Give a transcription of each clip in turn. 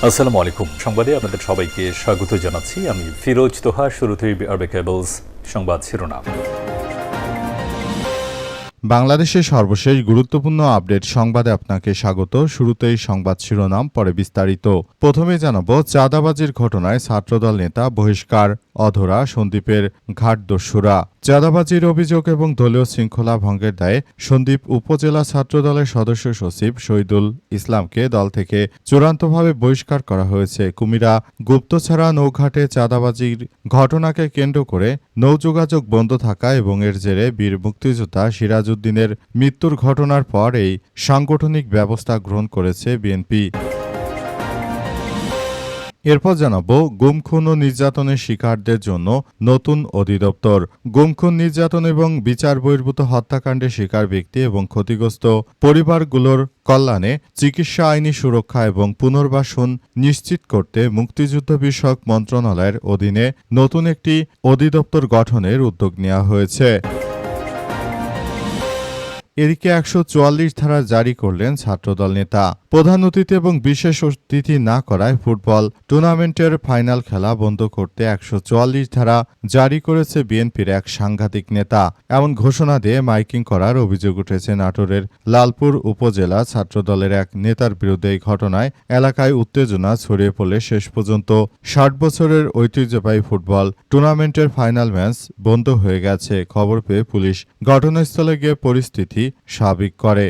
আসসালামু আলাইকুম। সংবাদে আপনাদের সবাইকে স্বাগত জানাচ্ছি। আমি ফিরোজ তোহা। শুরুতেই আরবে কেবলস সংবাদ শিরোনাম। বাংলাদেশের সর্বশেষ গুরুত্বপূর্ণ আপডেট সংবাদে আপনাকে স্বাগত। শুরুতেই সংবাদ শিরোনাম, পরে বিস্তারিত। প্রথমে জানাবো, চাঁদাবাজির ঘটনায় ছাত্রদল নেতা বহিষ্কার, অধরা সন্দ্বীপের ঘাটদস্যুরা। চাঁদাবাজির অভিযোগ এবং দলীয় শৃঙ্খলা ভঙ্গের দায়ে সন্দ্বীপ উপজেলা ছাত্রদলের সদস্য সচিব শহীদুল ইসলামকে দল থেকে চূড়ান্তভাবে বহিষ্কার করা হয়েছে। কুমিরা গুপ্তছড়া নৌঘাটে চাঁদাবাজির ঘটনাকে কেন্দ্র করে নৌযোগাযোগ বন্ধ থাকা এবং এর জেরে বীর মুক্তিযোদ্ধা সিরাজউদ্দিনের মৃত্যুর ঘটনার পর এই সাংগঠনিক ব্যবস্থা গ্রহণ করেছে বিএনপি। এরপর জানাবো, গুম খুন ও নির্যাতনের শিকারদের জন্য নতুন অধিদপ্তর। গুম খুন, নির্যাতন এবং বিচার বহির্ভূত হত্যাকাণ্ডের শিকার ব্যক্তি এবং ক্ষতিগ্রস্ত পরিবারগুলোর কল্যাণে চিকিৎসা, আইনি সুরক্ষা এবং পুনর্বাসন নিশ্চিত করতে মুক্তিযুদ্ধ বিষয়ক মন্ত্রণালয়ের অধীনে নতুন একটি অধিদপ্তর গঠনের উদ্যোগ নেওয়া হয়েছে। এদিকে ১৪৪ ধারা জারি করলেন ছাত্রদল নেতা। প্রধান অতিথি এবং বিশেষ অতিথি না করায় ফুটবল টুর্নামেন্টের ফাইনাল খেলা বন্ধ করতে ১৪৪ ধারা জারি করেছে বিএনপির এক সাংঘাতিক নেতা। এমন ঘোষণা দিয়ে মাইকিং করার অভিযোগ উঠেছে নাটোরের লালপুর উপজেলা ছাত্রদলের এক নেতার বিরুদ্ধে। এই ঘটনায় এলাকায় উত্তেজনা ছড়িয়ে পড়লে শেষ পর্যন্ত ৬০ বছরের ঐতিহ্যবাহী ফুটবল টুর্নামেন্টের ফাইনাল ম্যাচ বন্ধ হয়ে গেছে। খবর পেয়ে পুলিশ ঘটনাস্থলে গিয়ে পরিস্থিতি স্বাভাবিক করে।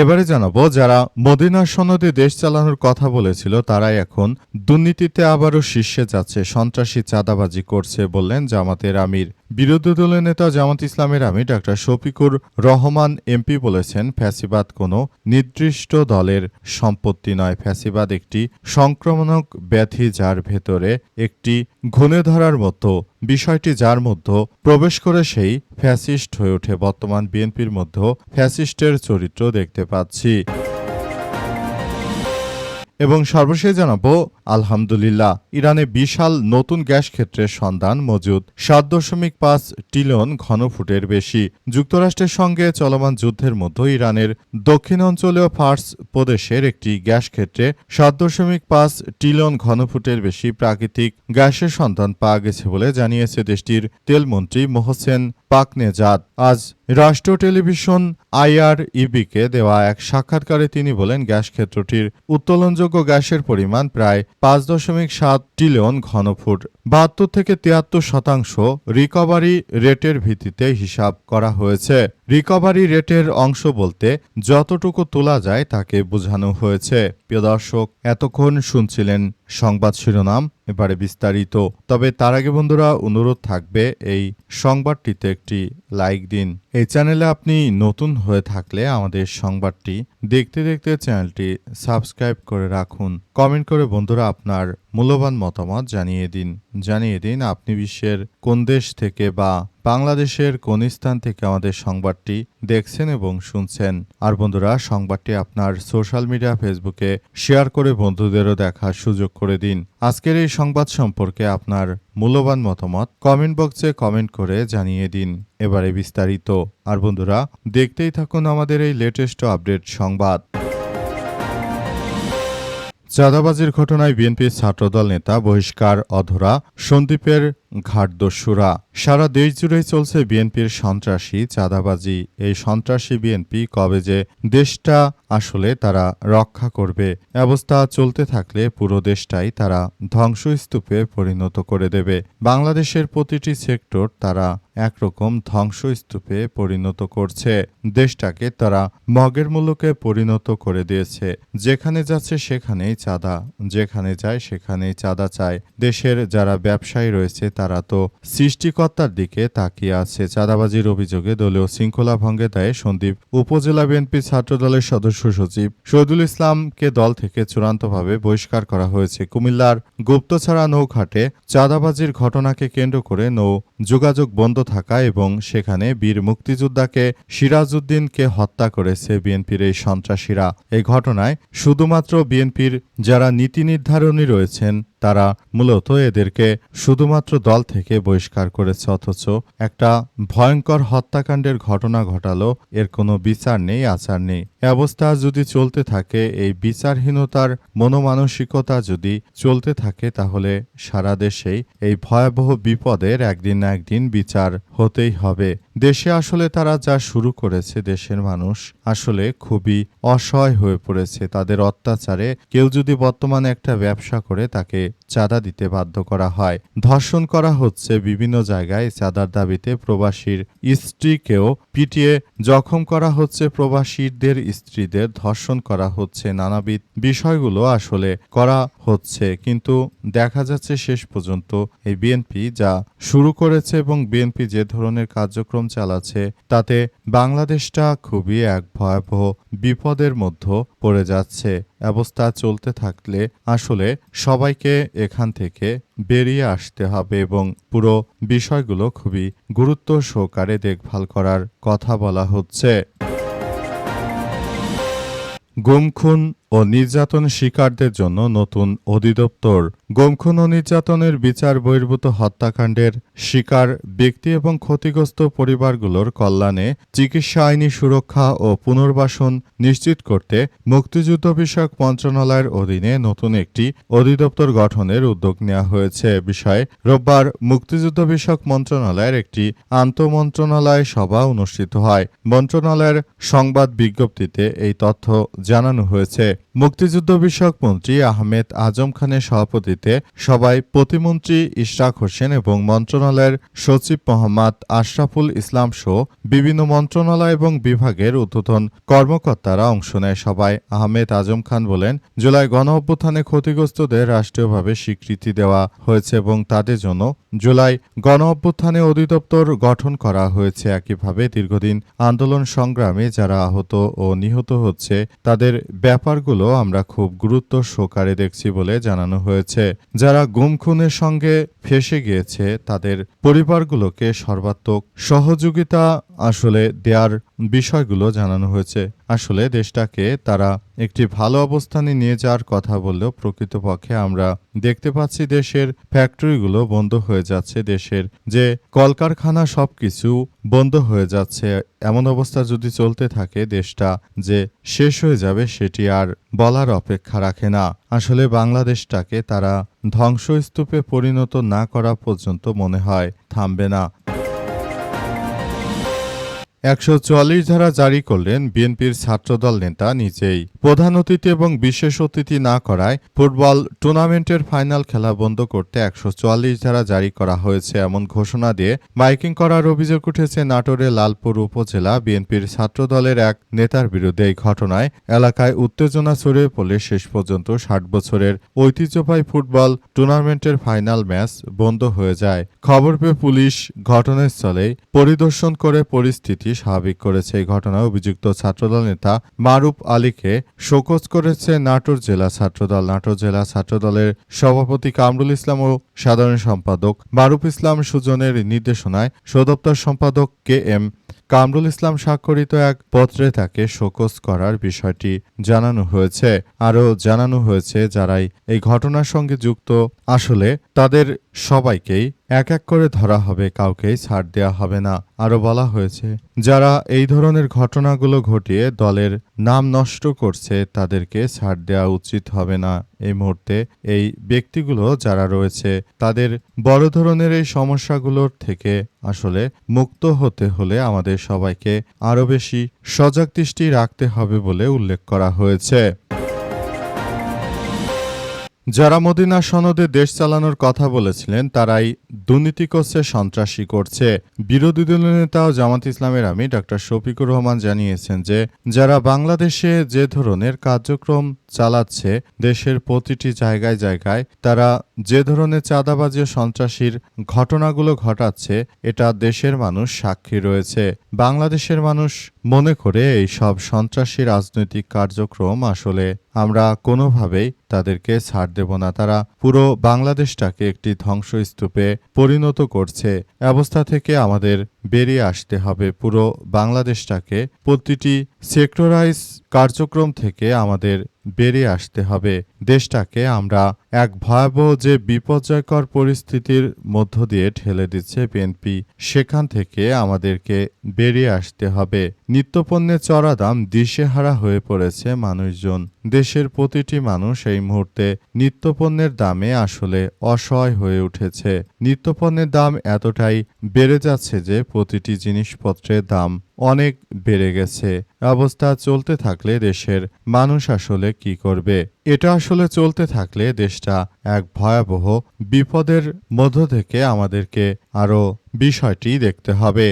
এবারে জানাবো, যারা মদিনার সনদে দেশ চালানোর কথা বলেছিল তারাই এখন দুর্নীতিতে আবারও শীর্ষে যাচ্ছে, সন্ত্রাসী চাঁদাবাজি করছে বললেন জামাতের আমির। বিরোধী দলের নেতা জামাত ইসলামের আমির ডা শফিকুর রহমান এমপি বলেছেন, ফ্যাসিবাদ কোনো নির্দিষ্ট দলের সম্পত্তি নয়। ফ্যাসিবাদ একটি সংক্রামক ব্যাধি, যার ভেতরে একটি ঘুণে ধরার মতো বিষয়টি যার মধ্যে প্রবেশ করে সেই ফ্যাসিস্ট হয়ে ওঠে। বর্তমান বিএনপির মধ্যেও ফ্যাসিস্টের চরিত্র দেখতে পাচ্ছি। এবং সর্বশেষ জানাবো, আলহামদুলিল্লাহ, ইরানে বিশাল নতুন গ্যাস ক্ষেত্রের সন্ধান মজুদ, ৭.৫ ট্রিলিয়ন ঘনফুটের বেশি। যুক্তরাষ্ট্রের সঙ্গে চলমান যুদ্ধের মধ্যে ইরানের দক্ষিণাঞ্চলীয় ফার্স প্রদেশের একটি গ্যাস ক্ষেত্রে ৭.৫ ট্রিলিয়ন ঘনফুটের বেশি প্রাকৃতিক গ্যাসের সন্ধান পাওয়া গেছে বলে জানিয়েছে দেশটির তেলমন্ত্রী মোহসেন পাকনেজাদ। আজ রাষ্ট্র টেলিভিশন IREB-কে দেওয়া এক সাক্ষাৎকারে তিনি বলেন, গ্যাস ক্ষেত্রটির উত্তোলনযোগ্য গ্যাসের পরিমাণ প্রায় ৫.৭ ট্রিলিয়ন ঘনফুট। ৭২ থেকে ৭৩% রিকভারি রেটের ভিত্তিতে হিসাব করা হয়েছে। রিকভারি রেটের অংশ বলতে যতটুকু তোলা যায় তাকে বোঝানো হয়েছে। প্রিয় দর্শক, এতক্ষণ শুনছিলেন সংবাদ শিরোনাম, এবারে বিস্তারিত। তবে তার আগে বন্ধুরা, অনুরোধ থাকবে এই সংবাদটিতে একটি লাইক দিন। এই চ্যানেলে আপনি নতুন হয়ে থাকলে আমাদের সংবাদটি দেখতে দেখতে চ্যানেলটি সাবস্ক্রাইব করে রাখুন। কমেন্ট করে বন্ধুরা আপনার মূল্যবান মতামত জানিয়ে দিন আপনি বিশ্বের কোন দেশ থেকে বা বাংলাদেশের কোন স্থান থেকে আমাদের সংবাদটি দেখছেন এবং শুনছেন। আর বন্ধুরা, সংবাদটি আপনার সোশ্যাল মিডিয়া ফেসবুকে শেয়ার করে বন্ধুদেরও দেখার সুযোগ করে দিন। আজকের এই সংবাদ সম্পর্কে আপনার মূল্যবান মতামত কমেন্ট বক্সে কমেন্ট করে জানিয়ে দিন। এবারে বিস্তারিত। আর বন্ধুরা, দেখতেই থাকুন আমাদের এই লেটেস্ট আপডেট সংবাদ। চাঁদাবাজির ঘটনায় বিএনপির ছাত্রদল নেতা বহিষ্কার, অধরা সন্দ্বীপের ঘাটদস্যুরা। সারা দেশ জুড়েই চলছে বিএনপির সন্ত্রাসী চাঁদাবাজি। এই সন্ত্রাসী বিএনপি কবে যে দেশটা আসলে তারা রক্ষা করবে, অবস্থা চলতে থাকলে পুরো দেশটাই তারা ধ্বংসস্তূপে পরিণত করে দেবে। বাংলাদেশের প্রতিটি সেক্টর তারা একরকম ধ্বংসস্তূপে পরিণত করছে। দেশটাকে তারা মগের মূল্যকে পরিণত করে দিয়েছে। যেখানে যাচ্ছে সেখানেই চাঁদা, যেখানে যায় সেখানেই চাঁদা চায়। দেশের যারা ব্যবসায়ী রয়েছে তারা তো সৃষ্টিকর্তার দিকে তাকিয়ে আছে। চাঁদাবাজির অভিযোগে দলীয় শৃঙ্খলা ভঙ্গের দায়ে সন্দ্বীপ উপজেলা বিএনপি ছাত্রদলের সদস্য সচিব শহীদুল ইসলামকে দল থেকে চূড়ান্তভাবে বহিষ্কার করা হয়েছে। কুমিল্লার গুপ্তছড়া নৌঘাটে চাঁদাবাজির ঘটনাকে কেন্দ্র করে নৌ যোগাযোগ বন্ধ থাকা এবং সেখানে বীর মুক্তিযোদ্ধাকে সিরাজউদ্দিনকে হত্যা করেছে বিএনপির এই সন্ত্রাসীরা। এই ঘটনায় শুধুমাত্র বিএনপির যারা নীতি নির্ধারণী রয়েছেন তারা মূলত এদেরকে শুধুমাত্র দল থেকে বহিষ্কার করেছে, অথচ একটা ভয়ঙ্কর হত্যাকাণ্ডের ঘটনা ঘটালো, এর কোনো বিচার নেই, আচার নেই। এ অবস্থা যদি চলতে থাকে, এই বিচারহীনতার মনোমানসিকতা যদি চলতে থাকে, তাহলে সারা দেশেই এই ভয়াবহ বিপদের একদিন না একদিন বিচার হতেই হবে। দেশে আসলে তারা যা শুরু করেছে, দেশের মানুষ আসলে খুবই অসহায় হয়ে পড়েছে। তাদের অত্যাচারে কেউ যদি বর্তমানে একটা ব্যবসা করে, তাকে চাঁদা দিতে বাধ্য করা হয়, ধর্ষণ করা হচ্ছে বিভিন্ন জায়গায় চাঁদার দাবিতে, প্রবাসীর স্ত্রীকেও পিটিয়ে জখম করা হচ্ছে, প্রবাসীদের স্ত্রীদের ধর্ষণ করা হচ্ছে, নানাবিধ বিষয়গুলো আসলে করা হচ্ছে। কিন্তু দেখা যাচ্ছে শেষ পর্যন্ত এই বিএনপি যা শুরু করেছে এবং বিএনপি যে ধরনের কার্যক্রম চালাচ্ছে, তাতে বাংলাদেশটা খুবই এক ভয়াবহ বিপদের মধ্যে পড়ে যাচ্ছে। অবস্থা চলতে থাকলে আসলে সবাইকে এখান থেকে বেরিয়ে আসতে হবে এবং পুরো বিষয়গুলো খুবই গুরুত্ব সহকারে দেখভাল করার কথা বলা হচ্ছে। গুম-খুন ও নির্যাতন শিকারদের জন্য নতুন অধিদপ্তর। গুম-খুন ও নির্যাতনের বিচার বহির্ভূত হত্যাকাণ্ডের শিকার ব্যক্তি এবং ক্ষতিগ্রস্ত পরিবারগুলোর কল্যাণে চিকিৎসা, আইনি সুরক্ষা ও পুনর্বাসন নিশ্চিত করতে মুক্তিযুদ্ধ বিষয়ক মন্ত্রণালয়ের অধীনে নতুন একটি অধিদপ্তর গঠনের উদ্যোগ নেওয়া হয়েছে। বিষয়ে রোববার মুক্তিযুদ্ধ বিষয়ক মন্ত্রণালয়ের একটি আন্তঃমন্ত্রণালয় সভা অনুষ্ঠিত হয়। মন্ত্রণালয়ের সংবাদ বিজ্ঞপ্তিতে এই তথ্য জানানো হয়েছে। মুক্তিযুদ্ধ বিষয়ক মন্ত্রী আহমেদ আজম খানের সভাপতিত্বে সভায় প্রতিমন্ত্রী ইশরাক হোসেন এবং মন্ত্রণালয়ের সচিব মোহাম্মদ আশরাফুল ইসলাম সহ বিভিন্ন মন্ত্রণালয় এবং বিভাগের ঊর্ধ্বতন কর্মকর্তারা অংশ নেয়। সভায় আহমেদ আজম খান বলেন, জুলাই গণঅভ্যুত্থানে ক্ষতিগ্রস্তদের রাষ্ট্রীয়ভাবে স্বীকৃতি দেওয়া হয়েছে এবং তাদের জন্য জুলাই গণঅভ্যুত্থানে অধিদপ্তর গঠন করা হয়েছে। একইভাবে দীর্ঘদিন আন্দোলন সংগ্রামে যারা আহত ও নিহত হচ্ছে, তাদের ব্যাপারগুলো আমরা খুব গুরুত্ব সহকারে দেখছি বলে জানানো হয়েছে। যারা গুম-খুনের সঙ্গে ফেঁসে গিয়েছে, তাদের পরিবারগুলোকে সর্বাত্মক সহযোগিতা আসলে দেওয়ার বিষয়গুলো জানানো হয়েছে। আসলে দেশটাকে তারা একটি ভালো অবস্থানে নিয়ে যাওয়ার কথা বললেও প্রকৃতপক্ষে আমরা দেখতে পাচ্ছি দেশের ফ্যাক্টরিগুলো বন্ধ হয়ে যাচ্ছে, দেশের যে কলকারখানা সবকিছু বন্ধ হয়ে যাচ্ছে। এমন অবস্থা যদি চলতে থাকে, দেশটা যে শেষ হয়ে যাবে সেটি আর বলার অপেক্ষা রাখে না। আসলে বাংলাদেশটাকে তারা ধ্বংসস্তূপে পরিণত না করা পর্যন্ত মনে হয় থামবে না। ১৪৪ ধারা জারি করলেন বিএনপির ছাত্রদল নেতা নিজেই। প্রধান অতিথি এবং বিশেষ অতিথি না করায় ফুটবল টুর্নামেন্টের ফাইনাল খেলা বন্ধ করতে ১৪৪ ধারা জারি করা হয়েছে, এমন ঘোষণা দিয়ে মাইকিং করার অভিযোগ উঠেছে নাটোরের লালপুর উপজেলা বিএনপির ছাত্রদলের এক নেতার বিরুদ্ধে। এই ঘটনায় এলাকায় উত্তেজনা ছড়িয়ে পড়লে শেষ পর্যন্ত ৬০ বছরের ঐতিহ্যবাহী ফুটবল টুর্নামেন্টের ফাইনাল ম্যাচ বন্ধ হয়ে যায়। খবর পেয়ে পুলিশ ঘটনাস্থলে পরিদর্শন করে পরিস্থিতি স্বাভাবিক করেছে। এই ঘটনায় অভিযুক্ত ছাত্রদল নেতা মারুফ আলীকে শোকজ করেছে নাটোর জেলা ছাত্রদল। নাটোর জেলা ছাত্রদলের সভাপতি কামরুল ইসলাম ও সাধারণ সম্পাদক মারুফ ইসলাম সুজনের নির্দেশনায় সদপ্তর সম্পাদক কে এম কামরুল ইসলাম স্বাক্ষরিত এক পত্রে তাকে শোকজ করার বিষয়টি জানানো হয়েছে। আরও জানানো হয়েছে, যারাই এই ঘটনার সঙ্গে যুক্ত আসলে তাদের সবাইকেই এক এক করে ধরা হবে, কাউকেই ছাড় দেওয়া হবে না। আরও বলা হয়েছে, যারা এই ধরনের ঘটনাগুলো ঘটিয়ে দলের নাম নষ্ট করছে, তাদেরকে ছাড় দেওয়া উচিত হবে না। এই মুহূর্তে এই ব্যক্তিগুলো যারা রয়েছে, তাদের বড় ধরনের এই সমস্যাগুলোর থেকে আসলে মুক্ত হতে হলে আমাদের সবাইকে আরও বেশি সজাগ দৃষ্টি রাখতে হবে বলে উল্লেখ করা হয়েছে। যারা মদিনা সনদে দেশ চালানোর কথা বলেছিলেন, তারাই দুর্নীতি করছে, সন্ত্রাসী করছে। বিরোধী দলীয় নেতা ও জামাত ইসলামের আমির ডক্টর শফিকুর রহমান জানিয়েছেন যে, যারা বাংলাদেশে যে ধরনের কার্যক্রম চালাচ্ছে, দেশের প্রতিটি জায়গায় জায়গায় তারা যে ধরনের চাঁদাবাজি ও সন্ত্রাসীর ঘটনাগুলো ঘটাচ্ছে, এটা দেশের মানুষ সাক্ষী রয়েছে। বাংলাদেশের মানুষ মনে করে এই সব সন্ত্রাসী রাজনৈতিক কার্যক্রম আসলে আমরা কোনোভাবেই তাদেরকে ছাড় দেব না। তারা পুরো বাংলাদেশটাকে একটি ধ্বংসস্তূপে পরিণত করছে। অবস্থা থেকে আমাদের বেরিয়ে আসতে হবে। পুরো বাংলাদেশটাকে প্রতিটি সেক্টরাইজ কার্যক্রম থেকে আমাদের বেরিয়ে আসতে হবে। দেশটাকে আমরা এক ভয়াবহ যে বিপর্যয়কর পরিস্থিতির মধ্য দিয়ে ঠেলে দিচ্ছে বিএনপি, সেখান থেকে আমাদেরকে বেরিয়ে আসতে হবে। নিত্যপণ্যের চড়া দাম দিশেহারা হয়ে পড়েছে মানুষজন। দেশের প্রতিটি মানুষ এই মুহূর্তে নিত্যপণ্যের দামে আসলে অসহায় হয়ে উঠেছে। নিত্যপণ্যের দাম এতটাই বেড়ে যাচ্ছে যে প্রতিটি জিনিসপত্রের দাম অনেক বেড়ে গেছে। অবস্থা চলতে থাকলে দেশের মানুষ আসলে কি করবে? এটা আসলে চলতে থাকলে দেশটা এক ভয়াবহ বিপদের মধ্য থেকে আমাদেরকে আরও বিষয়টি দেখতে হবে।